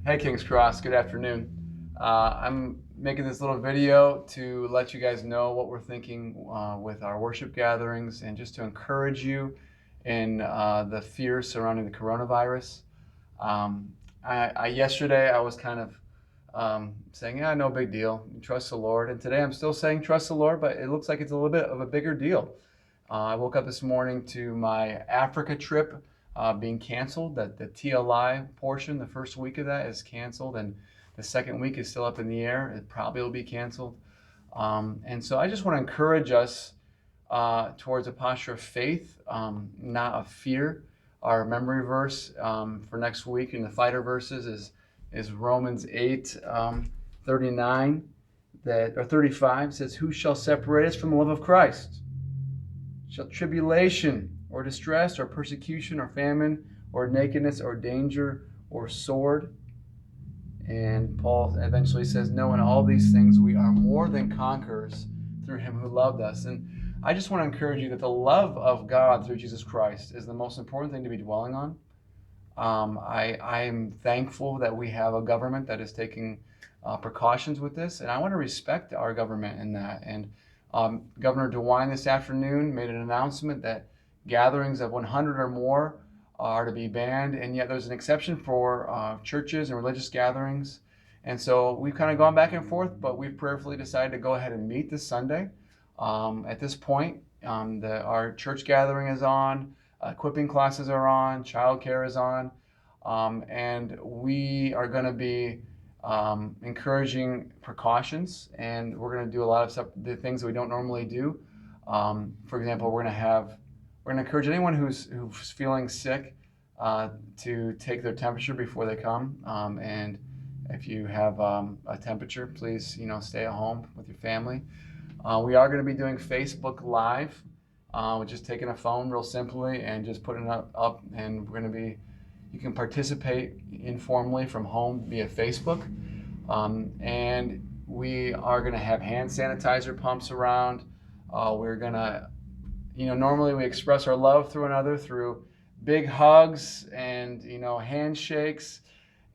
Hey King's Cross, good afternoon. I'm making this little video to let you guys know what we're thinking with our worship gatherings and just to encourage you in the fears surrounding the coronavirus. Yesterday I was kind of saying, yeah, no big deal, trust the Lord. And today I'm still saying trust the Lord, but it looks like it's a little bit of a bigger deal. I woke up this morning to my Africa trip being canceled. That the TLI portion, the first week of that is canceled, and the second week is still up in the air. It probably will be canceled. And so I just want to encourage us towards a posture of faith, not of fear. Our memory verse for next week in the fighter verses is Romans 8, 39 or 35 says, "Who shall separate us from the love of Christ? Shall tribulation or distress or persecution or famine or nakedness or danger or sword?" And Paul eventually says, "No, in all these things we are more than conquerors through him who loved us." And I just want to encourage you that the love of God through Jesus Christ is the most important thing to be dwelling on. I am thankful that we have a government that is taking precautions with this, and I want to respect our government in that. And Governor DeWine this afternoon made an announcement that gatherings of 100 or more are to be banned, and yet there's an exception for churches and religious gatherings. And so we've kind of gone back and forth, but we've prayerfully decided to go ahead and meet this Sunday. At this point, our church gathering is on, equipping classes are on, childcare is on, and we are going to be encouraging precautions, and we're going to do a lot of the things that we don't normally do. For example, we're going to encourage anyone who's feeling sick to take their temperature before they come. And if you have a temperature, please stay at home with your family. We are going to be doing Facebook Live, just taking a phone real simply and just putting it up, and we're going to be. You can participate informally from home via Facebook. And we are going to have hand sanitizer pumps around. We're going to, normally we express our love through another through big hugs and, handshakes.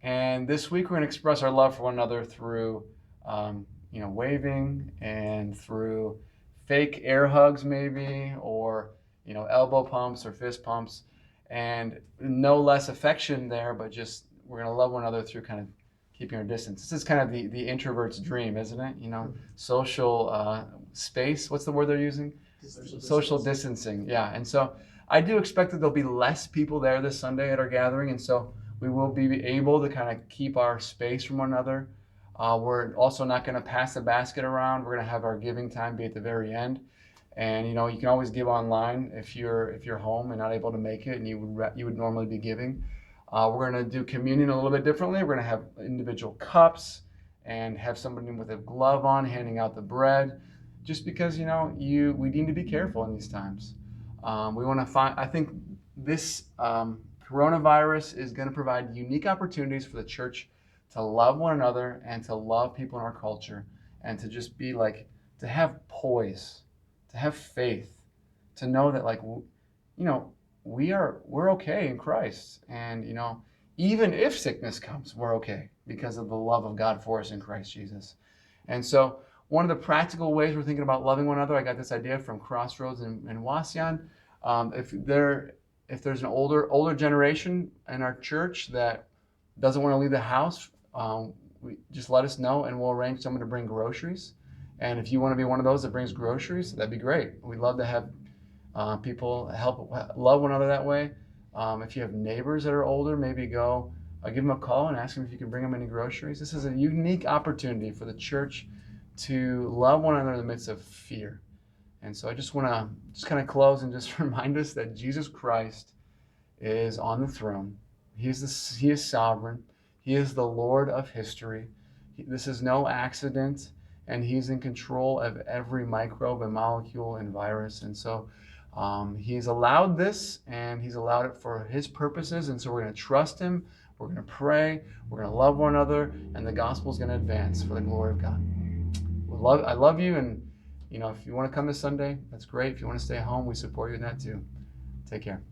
And this week we're going to express our love for one another through, waving and through fake air hugs maybe, or, elbow pumps or fist pumps. And no less affection there, but just we're going to love one another through kind of keeping our distance. This is kind of the introvert's dream, isn't it? Social space. What's the word they're using? Social distancing. Yeah. And so I do expect that there'll be less people there this Sunday at our gathering, and so we will be able to kind of keep our space from one another. We're also not going to pass the basket around. We're going to have our giving time be at the very end. And you can always give online if you're home and not able to make it, and you would normally be giving. We're going to do communion a little bit differently. We're going to have individual cups and have somebody with a glove on handing out the bread, just because we need to be careful in these times. We want to find. I think this coronavirus is going to provide unique opportunities for the church to love one another and to love people in our culture, and to just be to have poise, to have faith, to know that we're okay in Christ, and even if sickness comes, we're okay because of the love of God for us in Christ Jesus. And so one of the practical ways we're thinking about loving one another, I got this idea from Crossroads in Wasion. If there's an older generation in our church that doesn't want to leave the house, just let us know and we'll arrange someone to bring groceries. And if you want to be one of those that brings groceries, that'd be great. We'd love to have people help love one another that way. If you have neighbors that are older, maybe go give them a call and ask them if you can bring them any groceries. This is a unique opportunity for the church to love one another in the midst of fear. And so I just want to kind of close and just remind us that Jesus Christ is on the throne. He is sovereign. He is the Lord of history. This is no accident, and he's in control of every microbe and molecule and virus. And so he's allowed this, and he's allowed it for his purposes. And so we're going to trust him. We're going to pray. We're going to love one another, and the gospel is going to advance for the glory of God. I love you, and if you want to come this Sunday, that's great. If you want to stay home, we support you in that too. Take care.